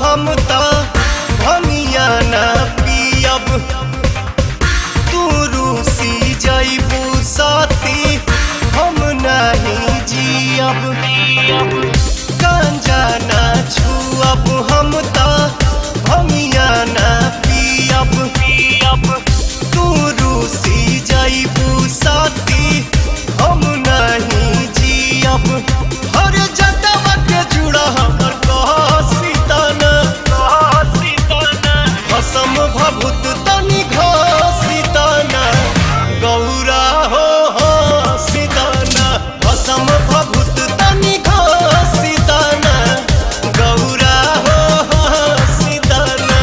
हम तो भमिया ना पियब तू रूसी जइबू साथी हम नहीं जियब गांजा ना छुअब हम तो भमिया ना पियब तू रूसी जइबू साथी हम नहीं जियब हर जटवा के जुड़ा हमर कसम भभूत तनी घसीताना गौरा हो सीताना कसम भभूत तनी घसीताना गौरा हो सीताना।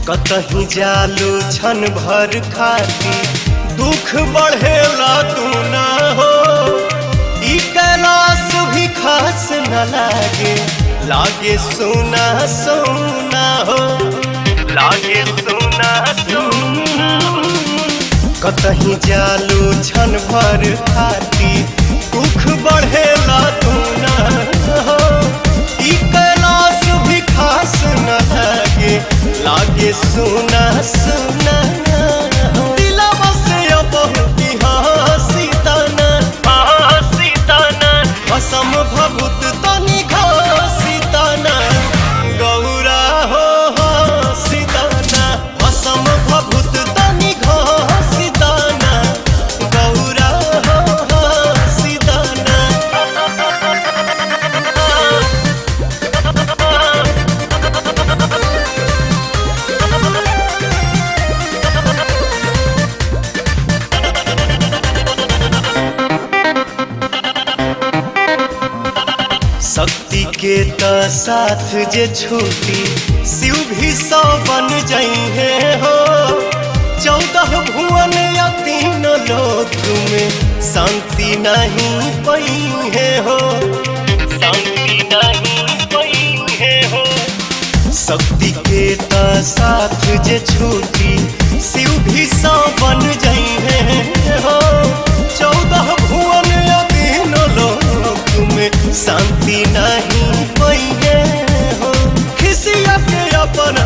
कतही जालू छन भर खाती दुख बढ़ेला तू ना हो ई कैलाश भी खास न लागे सोना सोना हो लागे सोना सोना कतही जालू छन भर खाती दुख बढ़ेला तू ना हो ई कैलाश भी खास न लागे सुना सुना दिलवा से बहुत हसीताना कसम भभूत तनी घसीताना गौरा हो सीताना कसम भभूत तनी घसीताना गौरा हो सीताना। शक्ति के त साथ जे छूटी शिव भी 100 बन जइहे हो 14 भुवन या 3 लोक में शांति नहीं पइहे हो शांति नहीं पइहे हो। शक्ति के त साथ जे छूटी शिव भी 100 बन जइहे हो 14 भुवन या 3 लोक में शांति नहीं पइहे हो खिसिया के अपन